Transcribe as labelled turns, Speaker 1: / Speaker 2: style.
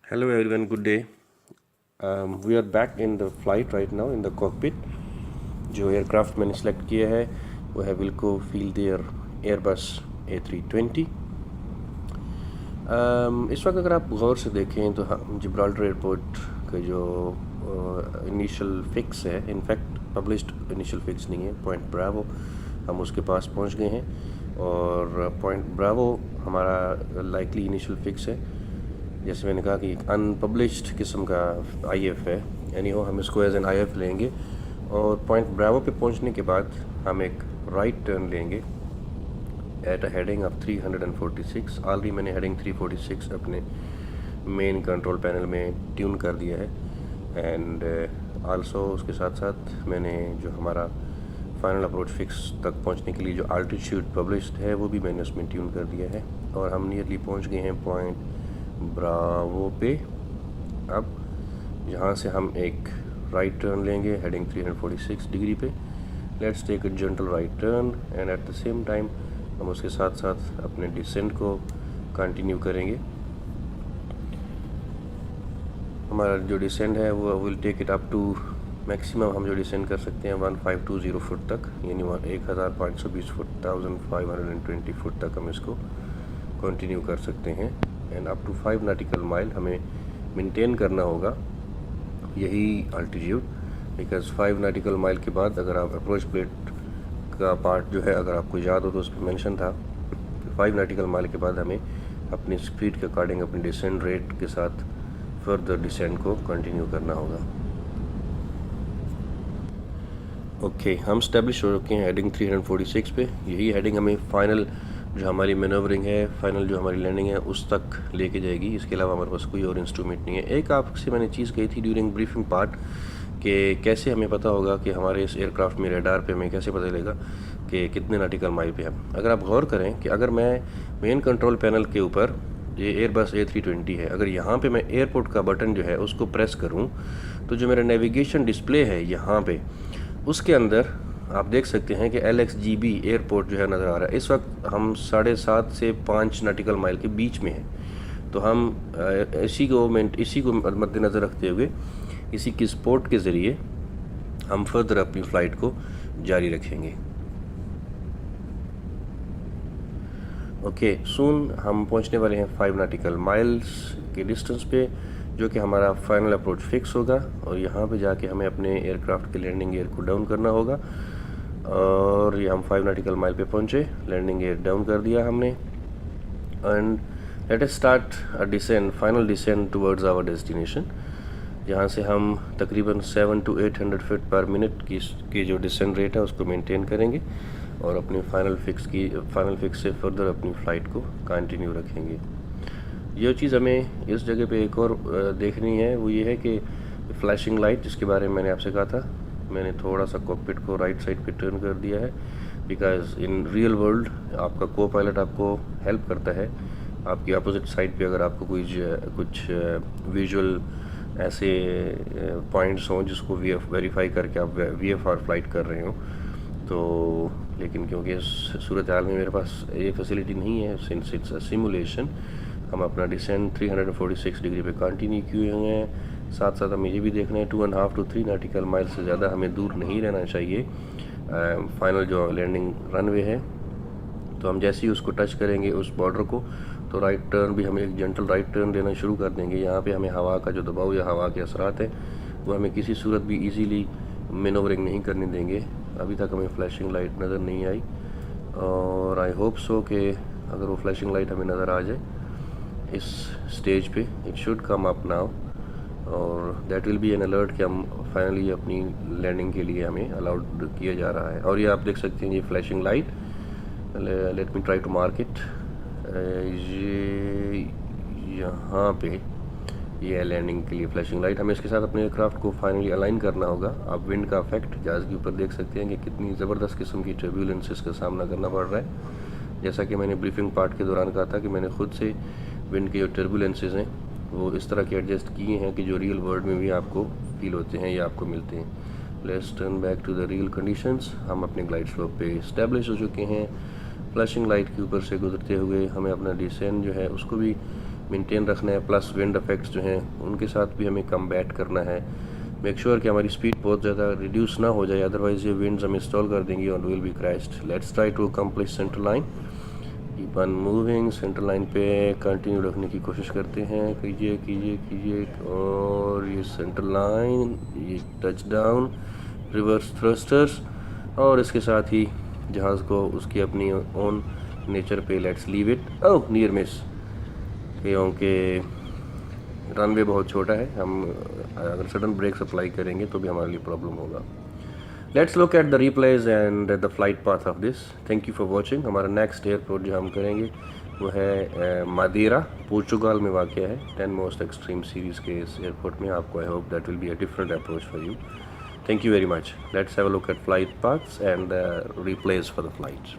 Speaker 1: Hello everyone, good day. We are back in the flight right now in the cockpit. जो aircraft मैंने select किया है वो है विल्को फील्ड एयर एयरबस A320। इस वक्त अगर आप गौर से देखें तो हम जिब्राल्टर एयरपोर्ट का जो इनिशियल फिक्स है, इनफैक्ट पब्लिश्ड इनिशियल फिक्स नहीं है, पॉइंट ब्रावो, हम उसके पास पहुंच गए हैं। और पॉइंट ब्रावो हमारा लाइकली इनिशियल फिक्स है। जैसे मैंने कहा कि एक अनपब्लिश्ड किस्म का आईएफ है, यानी हो हम इसको एज एन आईएफ लेंगे। और पॉइंट ब्रावो पे पहुंचने के बाद हम एक राइट टर्न लेंगे at a heading of 346। Already मैंने हेडिंग 346 अपने मेन कंट्रोल पैनल में ट्यून कर दिया है। एंड आल्सो उसके साथ साथ मैंने जो हमारा फाइनल अप्रोच फिक्स तक पहुंचने के लिए जो आल्टीट्यूड पब्लिश्ड है वो भी मैंने उसमें ट्यून कर दिया है। और हम नियरली पहुंच गए हैं पॉइंट ब्रावो पे। अब यहाँ से हम एक राइट टर्न लेंगे हेडिंग 346 डिग्री पे। Let's take a gentle right turn and at the same time हम उसके साथ साथ अपने डिसेंट को कंटिन्यू करेंगे। हमारा जो डिसेंट है वो will take it up to maximum हम जो डिसेंड कर सकते हैं 1520 फुट तक, यानी 1520 फुट 1520 फुट तक हम इसको कंटिन्यू कर सकते हैं। And up to 5 nautical mile हमें मेंटेन करना होगा यही अल्टीट्यूड, बिकॉज 5 नॉटिकल माइल के बाद अगर आप अप्रोच प्लेट का पार्ट जो है अगर आपको याद हो तो उस पर मैंशन था 5 नॉटिकल माइल के बाद हमें अपनी स्पीड के अकॉर्डिंग अपने डिसेंट रेट के साथ फर्दर डिसेंट को कंटिन्यू करना होगा। ओके, हम स्टैब्लिश हो चुके हैं हेडिंग 346 पे। यही हेडिंग हमें फाइनल जो हमारी मैनूवरिंग है, फाइनल जो हमारी लैंडिंग है उस तक लेके जाएगी। इसके अलावा हमारे पास कोई और इंस्ट्रूमेंट नहीं है। एक आपसे मैंने चीज़ कही थी ड्यूरिंग ब्रीफिंग पार्ट कि कैसे हमें पता होगा कि हमारे इस एयरक्राफ्ट में रडार पे हमें कैसे पता चलेगा कि कितने नॉटिकल माइल पे हम। अगर आप गौर करें कि अगर मैं मेन कंट्रोल पैनल के ऊपर ये एयरबस A320 है, अगर यहाँ पे मैं एयरपोर्ट का बटन जो है उसको प्रेस करूँ तो जो मेरा नेविगेशन डिस्प्ले है यहाँ पे उसके अंदर आप देख सकते हैं कि LXGB एयरपोर्ट जो है नज़र आ रहा है। इस वक्त हम 7.5 से 5 नॉटिकल माइल के बीच में हैं। तो हम इसी को मद्देनज़र रखते हुए इसी की सपोर्ट के ज़रिए हम फर्दर अपनी फ़्लाइट को जारी रखेंगे। ओके, सून हम पहुंचने वाले हैं 5 नॉटिकल माइल्स के डिस्टेंस पे, जो कि हमारा फाइनल अप्रोच फिक्स होगा। और यहाँ पे जाके हमें अपने एयरक्राफ्ट के लैंडिंग गियर को डाउन करना होगा। और ये हम 5 नॉटिकल माइल पे पहुँचे, लैंडिंग गियर डाउन कर दिया हमने। And let us start a descent, final descent towards our destination, जहाँ से हम तकरीबन 700 to 800 फीट पर मिनट की जो डिसेंट रेट है उसको मेंटेन करेंगे और अपने फाइनल फिक्स से फर्दर अपनी फ़्लाइट को कंटिन्यू रखेंगे। ये चीज़ हमें इस जगह पे एक और देखनी है, वो ये है कि फ्लैशिंग लाइट जिसके बारे में मैंने आपसे कहा था, मैंने थोड़ा सा कॉकपिट को राइट साइड पे टर्न कर दिया है। बिकॉज इन रियल वर्ल्ड आपका को पायलट आपको हेल्प करता है। आपकी अपोजिट साइड पे अगर आपको कुछ विजुअल ऐसे पॉइंट्स हों जिसको वेरीफाई करके आप VFR फ्लाइट कर रहे हो तो, लेकिन क्योंकि इस सूरत हाल में मेरे पास ये फैसिलिटी नहीं है, सिंस इट्स अ सिमुलेशन, हम अपना डिसेंट 346 डिग्री पे कंटिन्यू किए हुए हैं। साथ साथ हमें ये भी देखना है 2.5 to 3 नॉटिकल माइल से ज़्यादा हमें दूर नहीं रहना चाहिए फाइनल जो लैंडिंग रनवे है। तो हम जैसे ही उसको टच करेंगे उस बॉर्डर को, तो राइट टर्न भी हम एक जेंटल राइट टर्न देना शुरू कर देंगे। यहाँ पे हमें हवा का जो दबाव या हवा के असरात हैं वो हमें किसी सूरत भी इजीली मैनोवरिंग नहीं करने देंगे। अभी तक हमें फ्लैशिंग लाइट नज़र नहीं आई और आई होप सो कि अगर वो फ्लैशिंग लाइट हमें नज़र आ जाए इस स्टेज पे, it should come up now, और that will be an alert कि हम फाइनली अपनी लैंडिंग के लिए हमें अलाउड किया जा रहा है। और ये आप देख सकते हैं ये flashing light, let me try to mark it, ये यहाँ पे ये है लैंडिंग के लिए फ्लैशिंग लाइट। हमें इसके साथ अपने एयरक्राफ्ट को फाइनली अलाइन करना होगा। आप विंड का इफेक्ट जहाज़ के ऊपर देख सकते हैं कि कितनी ज़बरदस्त किस्म की टर्ब्यूलेंसेस का सामना करना पड़ रहा है। जैसा कि मैंने ब्रीफिंग पार्ट के दौरान कहा था कि मैंने खुद से विंड के जो टर्बुलेंसेस हैं वो इस तरह के एडजस्ट किए हैं कि जो रियल वर्ल्ड में भी आपको फील होते हैं या आपको मिलते हैं। Let's turn back to the real conditions. हम अपने ग्लाइड स्लोप पे इस्टेब्लिश हो चुके हैं। फ्लैशिंग लाइट के ऊपर से गुजरते हुए हमें अपना डिसेंट जो है उसको भी मेंटेन रखना है, प्लस विंड इफेक्ट्स जो हैं उनके साथ भी हमें कम्बैट करना है। मेक श्योर कि हमारी स्पीड बहुत ज़्यादा रिड्यूस ना हो जाए, अदरवाइज़ ये विंड्स हम इंस्टॉल कर देंगे और will be crashed. Let's try to accomplish centre line, keep on moving. Centre line पे कंटिन्यू रखने की कोशिश करते हैं, कीजिए कीजिए कीजिए। और ये सेंटर लाइन, ये टच डाउन, रिवर्स थ्रस्टर्स, और इसके साथ ही जहाज़ को उसकी अपनी ओन नेचर पे let's leave it. Oh near miss, क्योंकि रनवे बहुत छोटा है, हम अगर सडन ब्रेक्स अप्लाई करेंगे तो भी हमारे लिए प्रॉब्लम होगा। Let's look at the replays and the flight path of this. Thank you for watching. हमारा नेक्स्ट एयरपोर्ट जो हम करेंगे वो है मादेरा, पोर्चुगाल में वाक़या है। 10 मोस्ट एक्सट्रीम सीरीज़ के इस एयरपोर्ट में आपको I hope that will be a different approach for you. Thank you very much. Let's have a look at flight paths and the replays for the flights.